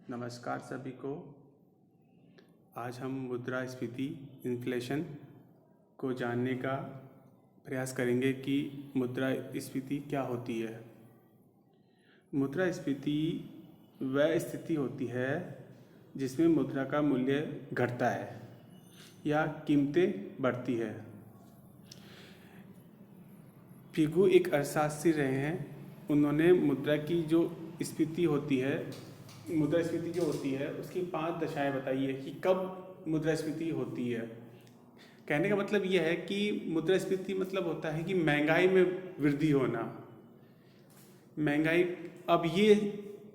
नमस्कार सभी को। आज हम मुद्रास्फीति इन्फ्लेशन को जानने का प्रयास करेंगे कि मुद्रास्फीति क्या होती है। मुद्रास्फीति वह स्थिति होती है जिसमें मुद्रा का मूल्य घटता है या कीमतें बढ़ती है। पिगू एक अर्थशास्त्री रहे हैं। उन्होंने मुद्रास्फीति जो होती है उसकी 5 दशाएं बताई है कि कब मुद्रास्फीति होती है। कहने का मतलब यह है कि मुद्रास्फीति मतलब होता है कि महंगाई में वृद्धि होना। महंगाई अब ये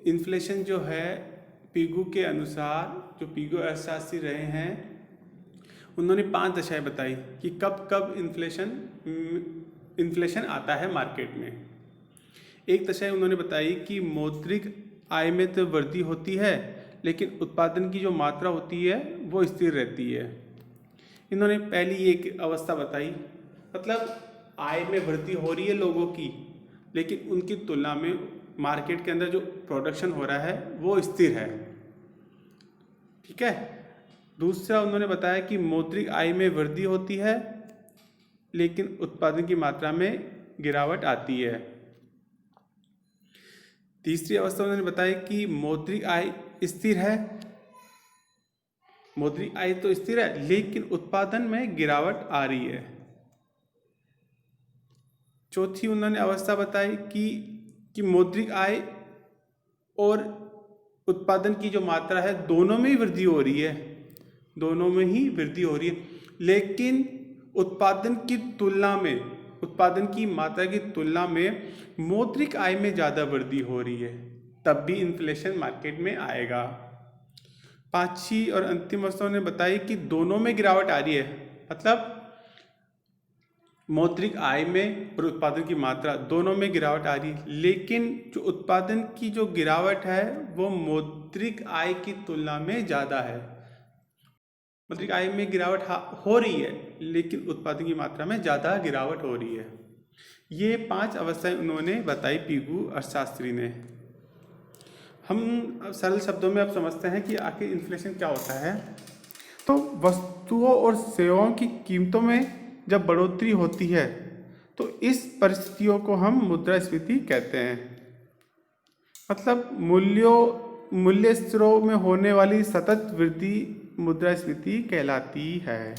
इन्फ्लेशन जो है पिगू के अनुसार, जो पिगू अर्थशास्त्री रहे हैं, उन्होंने 5 दशाएं बताई कि कब कब इन्फ्लेशन आता है मार्केट में। एक दशा उन्होंने बताई कि मौद्रिक आय में तो वृद्धि होती है लेकिन उत्पादन की जो मात्रा होती है वो स्थिर रहती है। इन्होंने पहली एक अवस्था बताई, मतलब आय में वृद्धि हो रही है लोगों की, लेकिन उनकी तुलना में मार्केट के अंदर जो प्रोडक्शन हो रहा है वो स्थिर है। ठीक है। दूसरा उन्होंने बताया कि मौद्रिक आय में वृद्धि होती है लेकिन उत्पादन की मात्रा में गिरावट आती है। तीसरी अवस्था उन्होंने बताया कि मौद्रिक आय स्थिर है, मौद्रिक आय तो स्थिर है लेकिन उत्पादन में गिरावट आ रही है। चौथी उन्होंने अवस्था बताई कि मौद्रिक आय और उत्पादन की जो मात्रा है दोनों में ही वृद्धि हो रही है, दोनों में ही वृद्धि हो रही है, लेकिन उत्पादन की मात्रा की तुलना में मौद्रिक आय में ज़्यादा वृद्धि हो रही है, तब भी इन्फ्लेशन मार्केट में आएगा। पांचवी और अंतिम अवस्था ने बताई कि दोनों में गिरावट आ रही है, मतलब मौद्रिक आय में और उत्पादन की मात्रा दोनों में गिरावट आ रही है, लेकिन जो उत्पादन की जो गिरावट है वो मौद्रिक आय की तुलना में ज़्यादा है। मौद्रिक आय में गिरावट हो रही है लेकिन उत्पादन की मात्रा में ज़्यादा गिरावट हो रही है। ये 5 अवस्थाएं उन्होंने बताई पिगू अर्थशास्त्री ने। हम सरल शब्दों में अब समझते हैं कि आखिर इन्फ्लेशन क्या होता है। तो वस्तुओं और सेवाओं की कीमतों में जब बढ़ोतरी होती है तो इस परिस्थितियों को हम मुद्रास्फीति कहते हैं। मतलब मूल्य स्तरों में होने वाली सतत वृद्धि मुद्रास्फीति कहलाती है।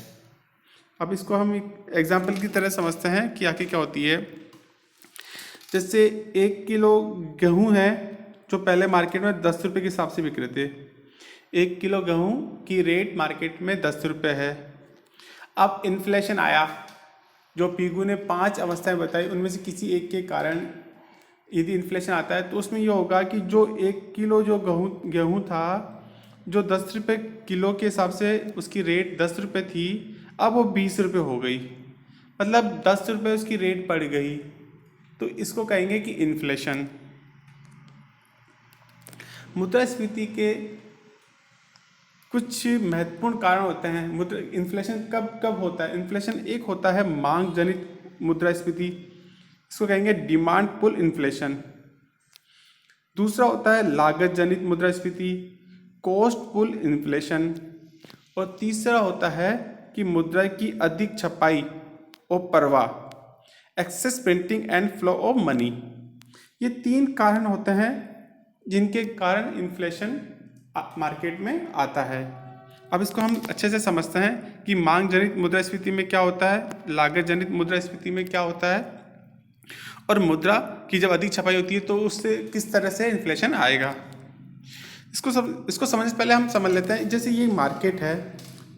अब इसको हम एक एग्जाम्पल की तरह समझते हैं कि आखिर क्या होती है। जैसे 1 किलो गेहूं है जो पहले मार्केट में 10 रुपये के हिसाब से बिक रहे थे। 1 किलो गेहूं की रेट मार्केट में 10 रुपये है। अब इन्फ्लेशन आया, जो पिगू ने 5 अवस्थाएं बताई उनमें से किसी एक के कारण यदि इन्फ्लेशन आता है तो उसमें यह होगा कि जो 1 किलो जो गेहूं था, जो 10 रुपये किलो के हिसाब से उसकी रेट 10 रुपये थी, अब वो 20 रुपये हो गई, मतलब 10 रुपये उसकी रेट बढ़ गई। तो इसको कहेंगे कि इन्फ्लेशन। मुद्रास्फीति के कुछ महत्वपूर्ण कारण होते हैं। इन्फ्लेशन कब होता है। इन्फ्लेशन एक होता है मांग जनित मुद्रास्फीति, इसको कहेंगे डिमांड पुल इन्फ्लेशन। दूसरा होता है लागत जनित मुद्रास्फीति, कॉस्ट पुल इन्फ्लेशन। और तीसरा होता है कि मुद्रा की अधिक छपाई और प्रवाह, excess printing and flow of money. ये 3 कारण होते हैं जिनके कारण इन्फ्लेशन मार्केट में आता है। अब इसको हम अच्छे से समझते हैं कि मांग जनित मुद्रास्फीति में क्या होता है, लागत जनित मुद्रास्फीति में क्या होता है, और मुद्रा की जब अधिक छपाई होती है तो उससे किस तरह से इन्फ्लेशन आएगा। इसको समझने से पहले हम समझ लेते हैं। जैसे ये मार्केट है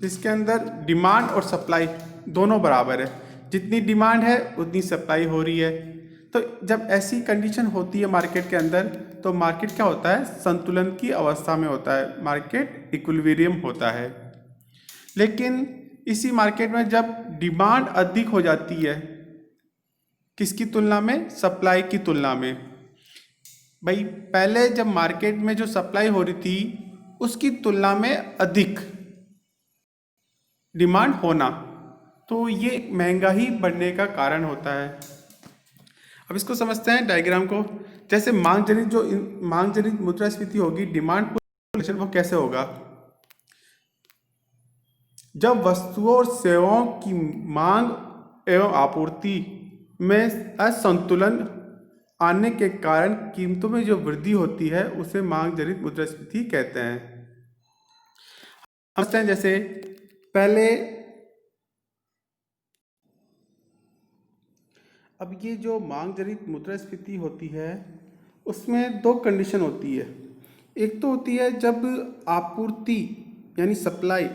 जिसके अंदर डिमांड और सप्लाई दोनों बराबर है, जितनी डिमांड है उतनी सप्लाई हो रही है। तो जब ऐसी कंडीशन होती है मार्केट के अंदर तो मार्केट क्या होता है, संतुलन की अवस्था में होता है, मार्केट इक्विलिब्रियम होता है। लेकिन इसी मार्केट में जब डिमांड अधिक हो जाती है, किसकी तुलना में, सप्लाई की तुलना में। भाई पहले जब मार्केट में जो सप्लाई हो रही थी उसकी तुलना में अधिक डिमांड होना, तो ये महंगाई बढ़ने का कारण होता है। अब इसको समझते हैं डायग्राम को। जैसे मांग जनित मुद्रास्फीति होगी डिमांड पुल इन्फ्लेशन वो कैसे होगा? जब वस्तुओं और सेवाओं की मांग एवं आपूर्ति में असंतुलन आने के कारण कीमतों में जो वृद्धि होती है उसे मांग जनित मुद्रास्फीति कहते हैं। समझते हैं जैसे पहले, अब ये जो मांग जनित मुद्रास्फीति होती है उसमें दो कंडीशन होती है। एक तो होती है जब आपूर्ति यानी सप्लाई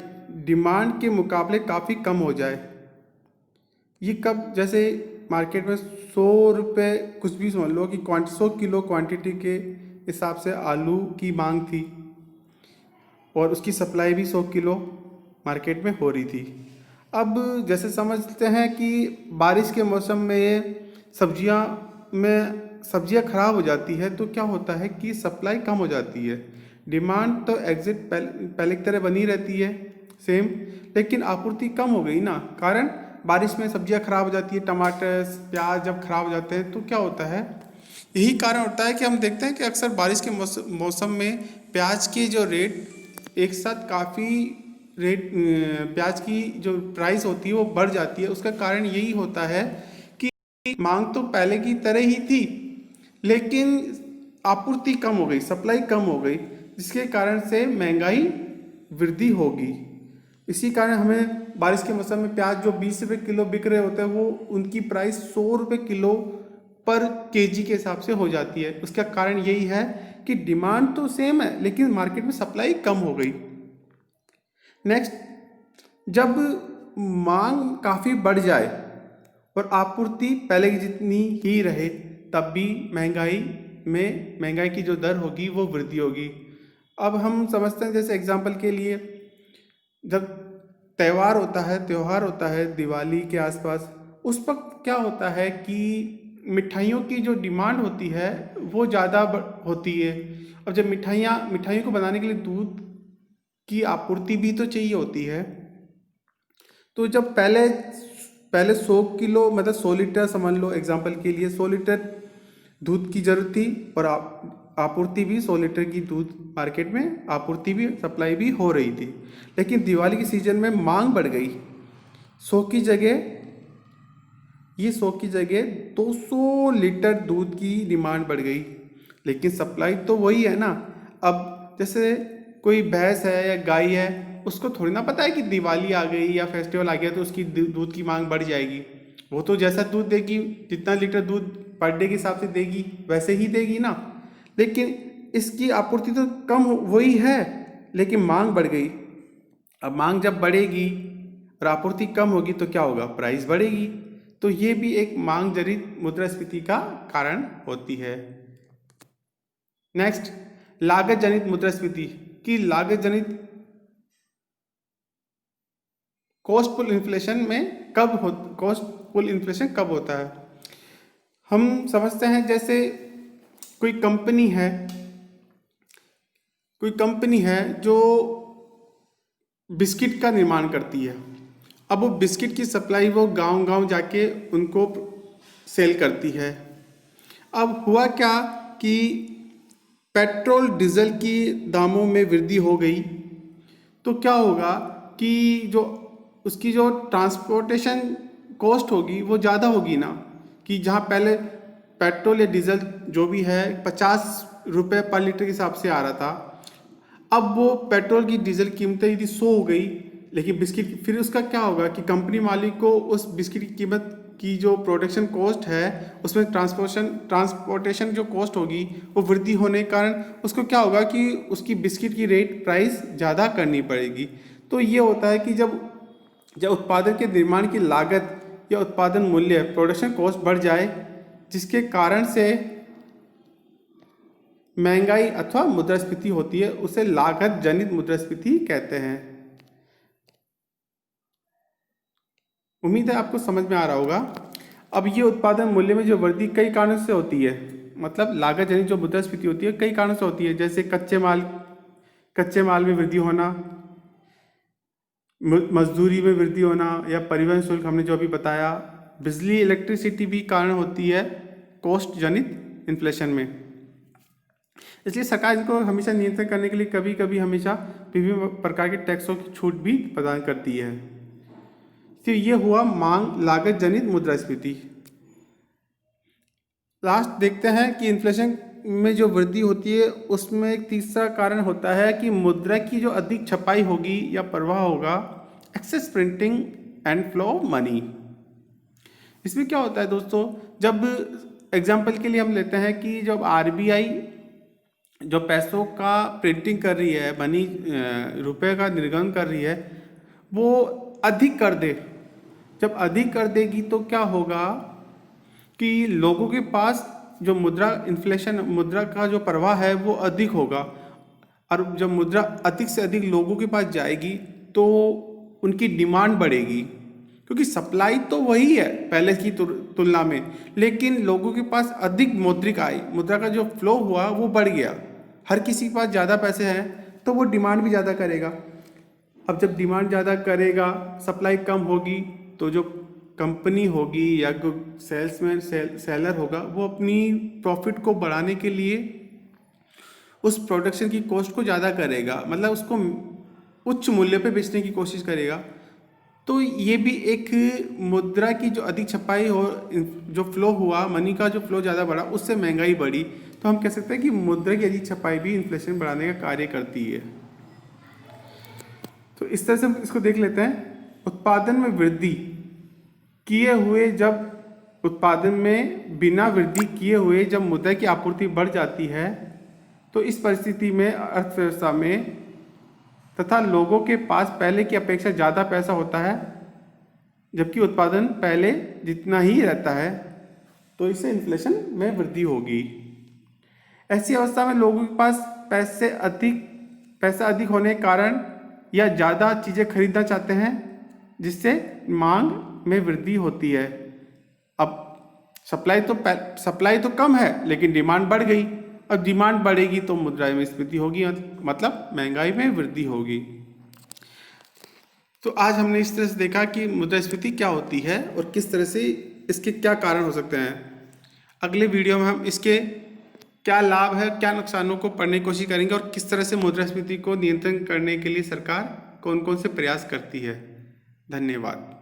डिमांड के मुकाबले काफ़ी कम हो जाए। ये कब? जैसे मार्केट में 100 रुपये कुछ भी समझ लो कि 100 किलो क्वांटिटी के हिसाब से आलू की मांग थी और उसकी सप्लाई भी 100 किलो मार्केट में हो रही थी। अब जैसे समझते हैं कि बारिश के मौसम में ये सब्जियां खराब हो जाती है तो क्या होता है कि सप्लाई कम हो जाती है। डिमांड तो एग्जिट पहले की तरह बनी रहती है सेम, लेकिन आपूर्ति कम हो गई ना, कारण बारिश में सब्जियां खराब हो जाती है। टमाटर प्याज जब खराब हो जाते हैं तो क्या होता है, यही कारण होता है कि हम देखते हैं कि अक्सर बारिश के मौसम में प्याज के जो रेट एक साथ काफ़ी रेट प्याज की जो प्राइस होती है वो बढ़ जाती है। उसका कारण यही होता है कि मांग तो पहले की तरह ही थी लेकिन आपूर्ति कम हो गई, सप्लाई कम हो गई, जिसके कारण से महंगाई वृद्धि होगी। इसी कारण हमें बारिश के मौसम में प्याज जो 20 रुपये किलो बिक रहे होते हैं वो उनकी प्राइस 100 रुपये किलो पर केजी के हिसाब से हो जाती है। उसका कारण यही है कि डिमांड तो सेम है लेकिन मार्केट में सप्लाई कम हो गई। नेक्स्ट, जब मांग काफ़ी बढ़ जाए और आपूर्ति पहले की जितनी ही रहे तब भी महंगाई की जो दर होगी वो वृद्धि होगी। अब हम समझते हैं जैसे एग्जांपल के लिए, जब त्यौहार होता है दिवाली के आसपास, उस वक्त क्या होता है कि मिठाइयों की जो डिमांड होती है वो ज़्यादा होती है। अब जब मिठाइयों को बनाने के लिए दूध की आपूर्ति भी तो चाहिए होती है, तो जब पहले 100 किलो मतलब 100 लीटर समझ लो एग्जांपल के लिए 100 लीटर दूध की जरूरत थी और आपूर्ति भी 100 लीटर की दूध मार्केट में आपूर्ति भी सप्लाई भी हो रही थी। लेकिन दिवाली के सीजन में मांग बढ़ गई, 100 की जगह 200 लीटर दूध की डिमांड बढ़ गई, लेकिन सप्लाई तो वही है ना। अब जैसे कोई भैंस है या गाय है, उसको थोड़ी ना पता है कि दिवाली आ गई या फेस्टिवल आ गया तो उसकी दूध की मांग बढ़ जाएगी। वो तो जैसा दूध देगी, जितना लीटर दूध पर डे के हिसाब से देगी वैसे ही देगी ना। लेकिन इसकी आपूर्ति तो कम वही है लेकिन मांग बढ़ गई। अब मांग जब बढ़ेगी और आपूर्ति कम होगी तो क्या होगा, प्राइस बढ़ेगी। तो ये भी एक मांग जनित मुद्रास्फीति का कारण होती है। नेक्स्ट, लागत जनित मुद्रास्फीति की लागत जनित कॉस्ट पुल इन्फ्लेशन कब होता है? हम समझते हैं जैसे कोई कंपनी है जो बिस्किट का निर्माण करती है। अब वो बिस्किट की सप्लाई वो गांव जाके उनको सेल करती है। अब हुआ क्या कि पेट्रोल डीजल की दामों में वृद्धि हो गई तो क्या होगा कि उसकी जो ट्रांसपोर्टेशन कॉस्ट होगी वो ज़्यादा होगी ना, कि जहाँ पहले पेट्रोल या डीजल जो भी है 50 रुपये पर लीटर के हिसाब से आ रहा था, अब वो पेट्रोल की डीजल कीमतें यदि 100 हो गई, लेकिन बिस्किट फिर उसका क्या होगा कि कंपनी मालिक को उस बिस्किट की कीमत की जो प्रोडक्शन कॉस्ट है उसमें ट्रांसपोर्टेशन जो कॉस्ट होगी वो वृद्धि होने के कारण उसको क्या होगा कि उसकी बिस्किट की रेट प्राइस ज़्यादा करनी पड़ेगी। तो ये होता है कि जब उत्पादन के निर्माण की लागत या उत्पादन मूल्य प्रोडक्शन कॉस्ट बढ़ जाए, जिसके कारण से महंगाई अथवा मुद्रास्फीति होती है, उसे लागत जनित मुद्रास्फीति कहते हैं। उम्मीद है आपको समझ में आ रहा होगा। अब ये उत्पादन मूल्य में जो वृद्धि कई कारणों से होती है, मतलब लागत जनित जो मुद्रास्फीति होती है कई कारणों से होती है, जैसे कच्चे माल में वृद्धि होना, मजदूरी में वृद्धि होना, या परिवहन शुल्क हमने जो अभी बताया, बिजली इलेक्ट्रिसिटी भी कारण होती है कॉस्ट जनित इन्फ्लेशन में। इसलिए सरकार इनको हमेशा नियंत्रण करने के लिए कभी कभी हमेशा विभिन्न प्रकार के टैक्सों की छूट भी प्रदान करती है। तो ये हुआ मांग लागत जनित मुद्रास्फीति। लास्ट देखते हैं कि इन्फ्लेशन में जो वृद्धि होती है उसमें एक तीसरा कारण होता है कि मुद्रा की जो अधिक छपाई होगी या प्रवाह होगा, excess printing and flow of money. इसमें क्या होता है दोस्तों, जब एग्जाम्पल के लिए हम लेते हैं कि जब आरबीआई जो पैसों का प्रिंटिंग कर रही है, मनी रुपए का निर्गमन कर रही है, वो अधिक कर दे। जब अधिक कर देगी तो क्या होगा कि लोगों के पास जो मुद्रा का जो प्रवाह है वो अधिक होगा, और जब मुद्रा अधिक से अधिक लोगों के पास जाएगी तो उनकी डिमांड बढ़ेगी, क्योंकि सप्लाई तो वही है पहले की तुलना में, लेकिन लोगों के पास अधिक मुद्रा का जो फ्लो हुआ वो बढ़ गया। हर किसी के पास ज़्यादा पैसे हैं तो वो डिमांड भी ज़्यादा करेगा। अब जब डिमांड ज़्यादा करेगा, सप्लाई कम होगी, तो जो कंपनी होगी या जो सेलर होगा वो अपनी प्रॉफिट को बढ़ाने के लिए उस प्रोडक्शन की कॉस्ट को ज़्यादा करेगा, मतलब उसको उच्च मूल्य पे बेचने की कोशिश करेगा। तो ये भी एक मुद्रा की जो अधिक छपाई हो, जो फ्लो हुआ, मनी का जो फ्लो ज़्यादा बढ़ा, उससे महंगाई बढ़ी। तो हम कह सकते हैं कि मुद्रा की अधिक छपाई भी इन्फ्लेशन बढ़ाने का कार्य करती है। तो इस तरह से हम इसको देख लेते हैं। उत्पादन में वृद्धि किए हुए, जब उत्पादन में बिना वृद्धि किए हुए जब मुद्रा की आपूर्ति बढ़ जाती है तो इस परिस्थिति में अर्थव्यवस्था में तथा लोगों के पास पहले की अपेक्षा ज़्यादा पैसा होता है, जबकि उत्पादन पहले जितना ही रहता है, तो इससे इन्फ्लेशन में वृद्धि होगी। ऐसी अवस्था में लोगों के पास पैसा अधिक होने के कारण या ज़्यादा चीज़ें खरीदना चाहते हैं, जिससे मांग में वृद्धि होती है। अब सप्लाई तो कम है लेकिन डिमांड बढ़ गई। अब डिमांड बढ़ेगी तो मुद्रास्फीति होगी, मतलब महंगाई में वृद्धि होगी। तो आज हमने इस तरह से देखा कि मुद्रास्फीति क्या होती है और किस तरह से इसके क्या कारण हो सकते हैं। अगले वीडियो में हम इसके क्या लाभ है, क्या नुकसानों को पढ़ने की कोशिश करेंगे और किस तरह से मुद्रास्फीति को नियंत्रण करने के लिए सरकार कौन कौन से प्रयास करती है। धन्यवाद।